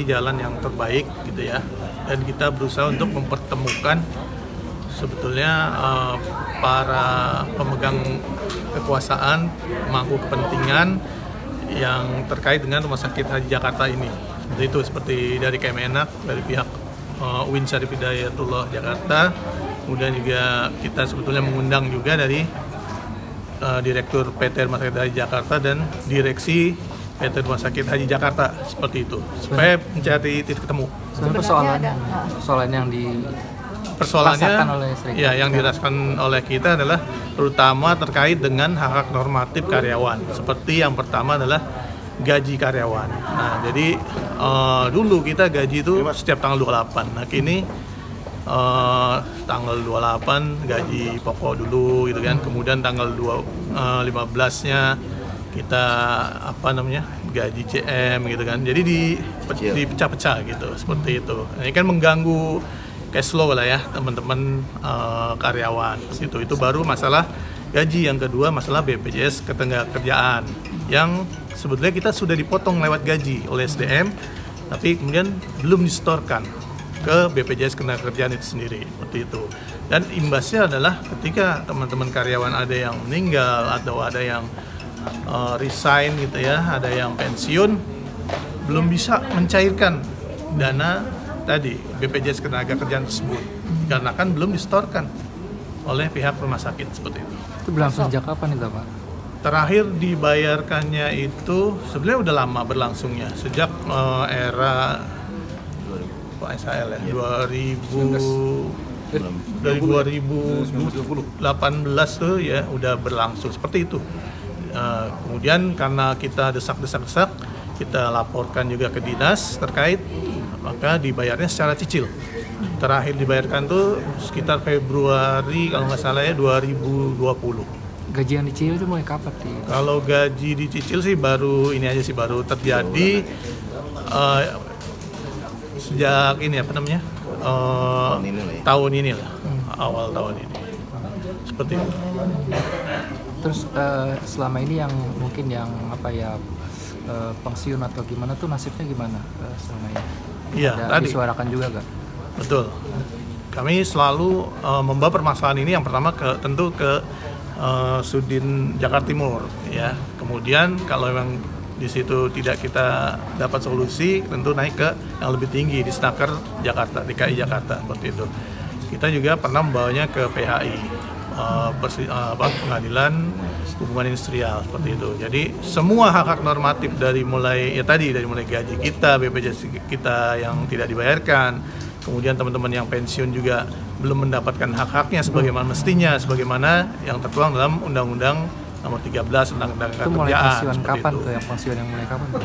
mencari jalan yang terbaik gitu ya. Dan kita berusaha untuk mempertemukan sebetulnya para pemegang kekuasaan, pemangku kepentingan yang terkait dengan Rumah Sakit Haji Jakarta ini. Seperti dari Kemenak, dari pihak UIN Syarif Hidayatullah Jakarta, kemudian juga kita sebetulnya mengundang juga dari Direktur PT Rumah Sakit Haji Jakarta dan Direksi PT Rumah Sakit Haji Jakarta, seperti itu, supaya mencari titik temu. Persoalan yang persoalannya oleh ya yang dirasakan oleh kita adalah terutama terkait dengan hak-hak normatif karyawan. Seperti yang pertama adalah gaji karyawan. Nah, jadi dulu kita gaji itu setiap tanggal 28. Nah, kini tanggal 28 gaji pokok dulu gitu kan. Kemudian tanggal 15-nya kita gaji CM gitu kan. Jadi dipecah-pecah gitu, seperti itu. Nah, ini kan mengganggu cash flow lah ya teman-teman karyawan. Itu baru masalah gaji. Yang kedua masalah BPJS Ketenagakerjaan yang sebetulnya kita sudah dipotong lewat gaji oleh SDM, tapi kemudian belum disetorkan ke BPJS Ketenagakerjaan itu sendiri, seperti itu. Dan imbasnya adalah ketika teman-teman karyawan ada yang meninggal atau ada yang resign gitu ya, ada yang pensiun, belum bisa mencairkan dana tadi BPJS Ketenagakerjaan tersebut karena kan belum disetorkan oleh pihak rumah sakit, seperti itu. Itu berlangsung sejak kapan itu, Pak? Terakhir dibayarkannya itu sebenarnya udah lama berlangsungnya, sejak era Pak SHL ya, 2018 tuh ya udah berlangsung seperti itu. Kemudian karena kita desak-desak, kita laporkan juga ke dinas terkait, maka dibayarnya secara cicil. Terakhir dibayarkan tuh sekitar Februari kalau nggak salah ya 2020. Gaji yang dicicil itu mulai kapan sih? Kalau gaji dicicil sih baru ini aja sih, baru terjadi sejak ini tahun ini lah, awal tahun ini, seperti itu. Terus selama ini yang mungkin yang pensiun atau gimana tuh nasibnya gimana selama ini? Iya, tadi disuarakan juga gak? Betul. Kami selalu membawa permasalahan ini yang pertama tentu ke Sudin Jakarta Timur ya. Kemudian kalau memang di situ tidak kita dapat solusi, tentu naik ke yang lebih tinggi di Snaker Jakarta, DKI Jakarta, seperti itu. Kita juga pernah membawanya ke PHI, Pengadilan Hubungan Industrial, seperti itu. Jadi semua hak-hak normatif dari mulai gaji kita, BPJS kita yang tidak dibayarkan, kemudian teman-teman yang pensiun juga belum mendapatkan hak-haknya sebagaimana mestinya, sebagaimana yang tertuang dalam Undang-Undang Nomor 13 tentang Ketenagakerjaan. Itu mulai pensiun kapan tuh? Yang pensiun yang mulai kapan tuh?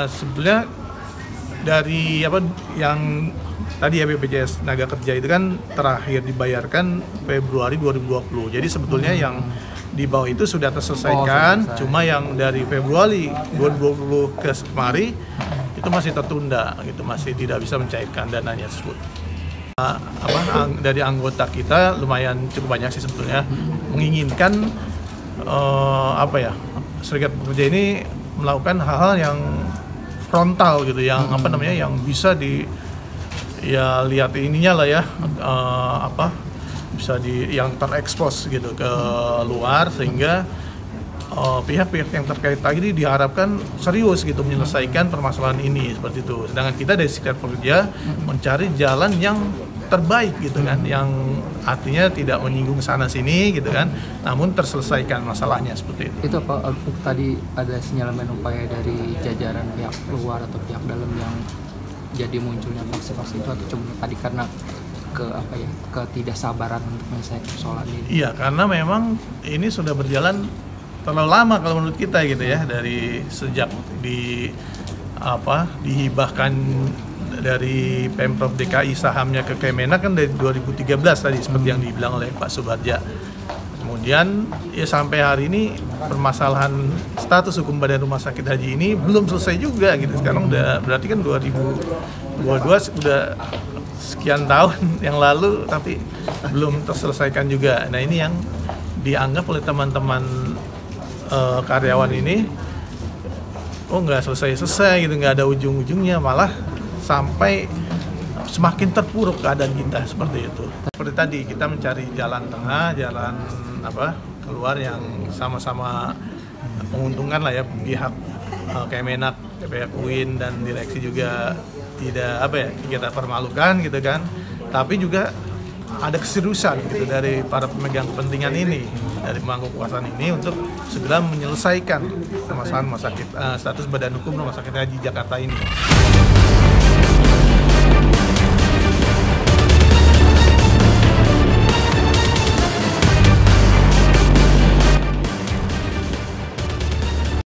Sebenarnya dari yang tadi ya BPJS Tenaga Kerja itu kan terakhir dibayarkan Februari 2020. Jadi sebetulnya yang di bawah itu sudah terselesaikan, cuma yang dari Februari 2020 ke kemari itu masih tertunda gitu, masih tidak bisa mencairkan dananya tersebut. Dari anggota kita lumayan cukup banyak sih sebetulnya menginginkan serikat pekerja ini melakukan hal-hal yang frontal gitu, yang yang bisa lihat ininya lah ya, bisa yang terekspos gitu ke luar, sehingga pihak-pihak yang terkait tadi diharapkan serius gitu menyelesaikan permasalahan ini, seperti itu. Sedangkan kita dari serikat pekerja mencari jalan yang terbaik gitu kan, yang artinya tidak menyinggung sana sini gitu kan, namun terselesaikan masalahnya, seperti itu. Itu apa tadi ada sinyalemen upaya dari jajaran pihak luar atau pihak dalam yang jadi munculnya faksi-faksi itu, atau cuma tadi karena ketidaksabaran untuk menyelesaikan persoalan ini? Iya, karena memang ini sudah berjalan terlalu lama kalau menurut kita gitu ya, dari sejak dihibahkan dari Pemprov DKI sahamnya ke Kemenak kan dari 2013 tadi, seperti yang dibilang oleh Pak Subardja. Kemudian ya sampai hari ini permasalahan status hukum badan rumah sakit haji ini belum selesai juga gitu. Sekarang udah berarti kan 2022 sudah sekian tahun yang lalu tapi belum terselesaikan juga. Nah, ini yang dianggap oleh teman-teman karyawan ini kok nggak selesai-selesai gitu, nggak ada ujung-ujungnya, malah sampai semakin terpuruk keadaan kita seperti itu. Seperti tadi kita mencari jalan tengah, jalan keluar yang sama-sama menguntungkan lah ya, pihak Kemenak, pihak UIN dan direksi juga tidak kita permalukan gitu kan, tapi juga ada keseriusan gitu dari para pemegang kepentingan ini, dari pemangku kekuasaan ini untuk segera menyelesaikan permasalahan status badan hukum Rumah Sakit Haji Jakarta ini.